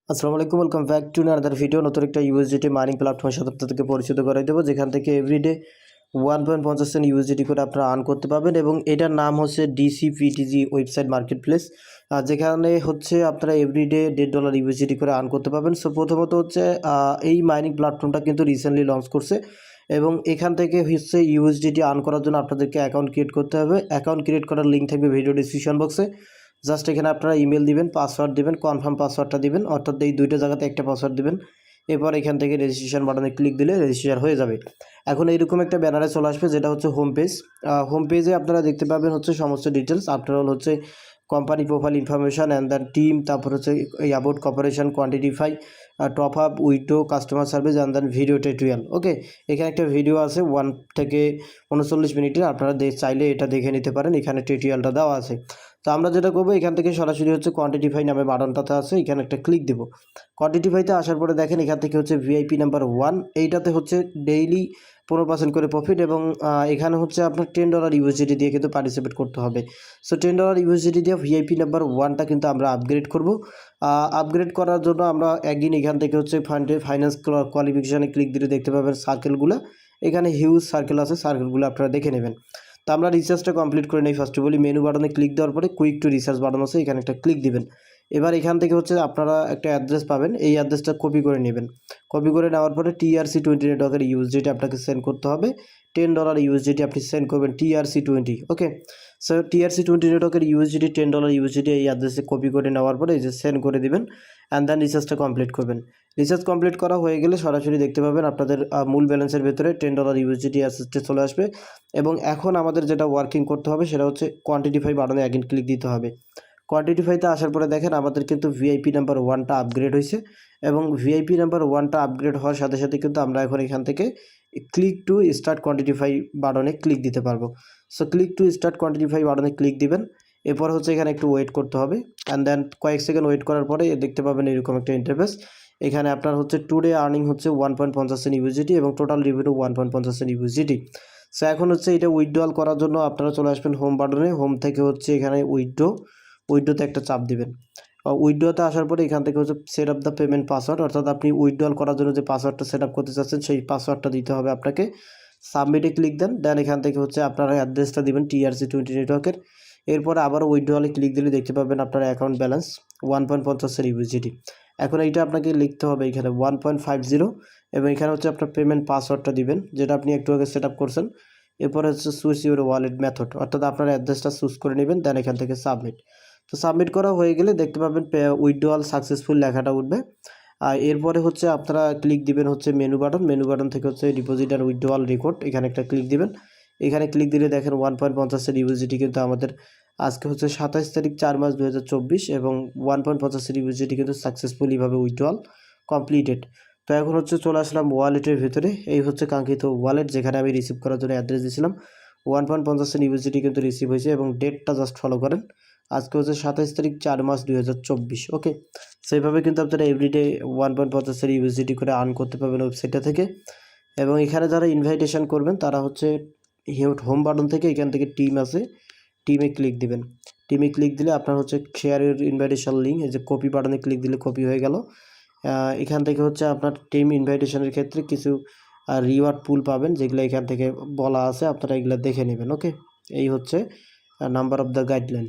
আসসালামু আলাইকুম, welcome back to another video. নতুন একটা ইউএসডিটি মাইনিং প্ল্যাটফর্মের সাথে আপনাদেরকে পরিচিত করাই দেবো, যেখান থেকে এভরিডে 1.50 সেন্ট ইউএসডিটি করে আপনারা আর্ন করতে পারবেন। এবং এটার নাম হচ্ছে ডিসিপিটিজি ওয়েবসাইট মার্কেট প্লেস, যেখানে হচ্ছে আপনারা এভরিডে $1.5 ইউএসডিটি করে আর্ন করতে পারবেন। সো প্রথমত হচ্ছে এই মাইনিং প্ল্যাটফর্মটা কিন্তু রিসেন্টলি লঞ্চ করছে এবং এখান থেকে হচ্ছে ইউএসডিটি আর্ন করার জন্য আপনাদেরকে অ্যাকাউন্ট ক্রিয়েট করতে হবে। অ্যাকাউন্ট ক্রিয়েট করার লিঙ্ক থাকবে ভিডিও ডিসক্রিপশন বক্সে। জাস্ট এখানে আপনারা ইমেল দিবেন, পাসওয়ার্ড দিবেন, কনফার্ম পাসওয়ার্ডটা দিবেন, অর্থাৎ এই দুইটা জায়গাতে একটা পাসওয়ার্ড দিবেন। এরপর এখান থেকে রেজিস্ট্রেশন বাটনে ক্লিক দিলে রেজিস্ট্রেশন হয়ে যাবে। এখন এইরকম একটা ব্যানারে চলে আসবে, যেটা হচ্ছে হোম পেজ। হোম পেজে আপনারা দেখতে পাবেন হচ্ছে সমস্ত ডিটেলস। আফটার অল হচ্ছে company profile information and the team, তারপর হচ্ছে about corporation, quantify, top up, withdraw, customer service and then video tutorial. Okay, এখানে একটা ভিডিও আছে 1 থেকে 39 মিনিটের, আপনারা চাইলে এটা দেখে নিতে পারেন। এখানে টিউটোরিয়ালটা দেওয়া আছে। তো আমরা যেটা করবো, এখান থেকে সরাসরি হচ্ছে কোয়ান্টিটিফাই নামে বাটনটাতে আছে, এখানে একটা ক্লিক দেবো। কোয়ান্টিটিফাইতে আসার পরে দেখেন এখান থেকে হচ্ছে ভিআইপি নাম্বার 1, এইটাতে হচ্ছে ডেইলি 15% করে প্রফিট এবং এখানে হচ্ছে আপনার $10 ইউএসডিটি দিয়ে কিন্তু পার্টিসিপেট করতে হবে। সো $10 ইউএসডিটি দিয়ে ভিআইপি নাম্বার 1টা কিন্তু আমরা আপগ্রেড করব। আপগ্রেড করার জন্য আমরা একদিন এখান থেকে হচ্ছে ফাইন্যান্স কোয়ালিফিকেশানে ক্লিক দিলে দেখতে পাবেন সার্কেলগুলো। এখানে হিউজ সার্কেল আছে, সার্কেলগুলো আপনারা দেখে নেবেন। তো আমরা রিসার্চটা কমপ্লিট করে নিই। ফার্স্ট অফ অল মেনু বাটনে ক্লিক দেওয়ার পরে কুইক টু রিসার্চ বাটন আছে, এখানে একটা ক্লিক দিবেন। এবার এখান থেকে হচ্ছে আপনারা একটা অ্যাড্রেস পাবেন, এই অ্যাড্রেসটা কপি করে নেবেন। কপি করে নেওয়ার পরে TRC20 নেটওয়ার্কের ইউএসডিটি আপনাকে সেন্ড করতে হবে। $10 ইউএসডিটি আপনি সেন্ড করবেন TRC20। ওকে, সো TRC20 নেটওয়ার্কের ইউএসডিটি $10 ইউএসডিটি এই অ্যাড্রেসে কপি করে নেওয়ার পরে এই যে সেন্ড করে দিবেন অ্যান্ড দেন রিসার্চটা কমপ্লিট করবেন। রিসার্চ কমপ্লিট করা হয়ে গেলে সরাসরি দেখতে পাবেন আপনাদের মূল ব্যালেন্সের ভেতরে $10 ইউএসডিটি অ্যাসেসটে চলে আসবে। এবং এখন আমাদের যেটা ওয়ার্কিং করতে হবে সেটা হচ্ছে কোয়ান্টিটিফাই বাটনে অ্যাগেন ক্লিক দিতে হবে। কোয়ান্টিটিফাইতে আসার পরে দেখেন আমাদের কিন্তু ভিআইপি নাম্বার 1টা আপগ্রেড হয়েছে এবং ভিআইপি নাম্বার 1টা আপগ্রেড হওয়ার সাথে সাথে কিন্তু আমরা এখন এখান থেকে ক্লিক টু স্টার্ট কোয়ান্টিটিফাই বাটনে ক্লিক দিতে পারবো। সো ক্লিক টু স্টার্ট কোয়ান্টিটিফাই বাটনে ক্লিক দিবেন। এরপর হচ্ছে এখানে একটু ওয়েট করতে হবে অ্যান্ড দেন কয়েক সেকেন্ড ওয়েট করার পরে দেখতে পাবেন এরকম একটা ইন্টারফেস। এখানে আপনার হচ্ছে টুডে আর্নিং হচ্ছে 1.50 সেন্ট ইউএসডিটি এবং total revenue 1.50 cent USDT. So এখন হচ্ছে এটা উইথড্রল করার জন্য আপনারা চলে আসবেন হোম বাটনে। হোম থেকে হচ্ছে এখানে উইথড্রোতে একটা চাপ দিবেন। উইথড্রোতে আসার পরে এখান থেকে হচ্ছে set up the payment password, অর্থাৎ আপনি উইথড্রল করার জন্য যে পাসওয়ার্ডটা সেট আপ করতে চাচ্ছেন সেই পাসওয়ার্ডটা দিতে হবে আপনাকে। সাবমিটে ক্লিক দেন, দেন এখান থেকে হচ্ছে আপনারা অ্যাড্রেসটা দিবেন TRC20 নেটওয়ার্কের। এরপরে আবারও উইথড্রলে ক্লিক দিলে দেখতে পাবেন আপনার অ্যাকাউন্ট ব্যালেন্স 1.50 ইউএসডিটি। এখন এইটা আপনাকে লিখতে হবে এখানে 1.50 এবং এখানে হচ্ছে আপনার পেমেন্ট পাসওয়ার্ডটা দিবেন, যেটা আপনি একটু আগে সেট আপ করছেন। এরপরে হচ্ছে সুইচ ইউর ওয়ালেট মেথড, অর্থাৎ আপনার অ্যাড্রেসটা চুজ করে নেবেন, দেন এখান থেকে সাবমিট। তো সাবমিট করা হয়ে গেলে দেখতে পাবেন উইথড্রল সাকসেসফুল লেখাটা উঠবে। আর এরপরে হচ্ছে আপনারা ক্লিক দিবেন হচ্ছে মেনু বাটন থেকে হচ্ছে ডিপোজিট আর উইথড্রল রেকর্ড, এখানে একটা ক্লিক দিবেন। এখানে ক্লিক দিলে দেখেন 1.50 ইউএসডিটি কিন্তু আমাদের আজকে হচ্ছে 27 তারিখ 4 মার্চ 2024 এবং 1.50 ইউএসডিটি কিন্তু সাকসেসফুলিভাবে উইথড্রল কমপ্লিটেড। তো এখন হচ্ছে চলে আসলাম ওয়ালেটের ভিতরে। এই হচ্ছে কাঙ্ক্ষিত ওয়ালেট, যেখানে আমি রিসিভ করার জন্য অ্যাড্রেস দিয়েছিলাম। 1.50 ইউএসডিটি কিন্তু রিসিভ হয়েছে এবং ডেটটা জাস্ট ফলো করেন। আজকে হচ্ছে 27 তারিখ 4 মার্চ 2024। ওকে, সেইভাবে কিন্তু আপনারা এভরিডে 1.50 ইউএসডিটি করে আর্ন করতে পারবেন ওয়েবসাইটটা থেকে। এবং এখানে যারা ইনভাইটেশন করবেন তারা হচ্ছে হোম বাটন থেকে এখান থেকে টিম আছে, টিমে ক্লিক দিবেন। টিমে ক্লিক দিলে আপনার হচ্ছে শেয়ারের ইনভাইটেশন লিঙ্ক, এই যে কপি বাটনে ক্লিক দিলে কপি হয়ে গেল। এখান থেকে হচ্ছে আপনার টিম ইনভাইটেশনের ক্ষেত্রে কিছু রিওয়ার্ড পুল পাবেন, যেগুলো এখান থেকে বলা আছে, আপনারা এগুলো দেখে নেবেন। ওকে, এই হচ্ছে নাম্বার অফ দ্য গাইডলাইন।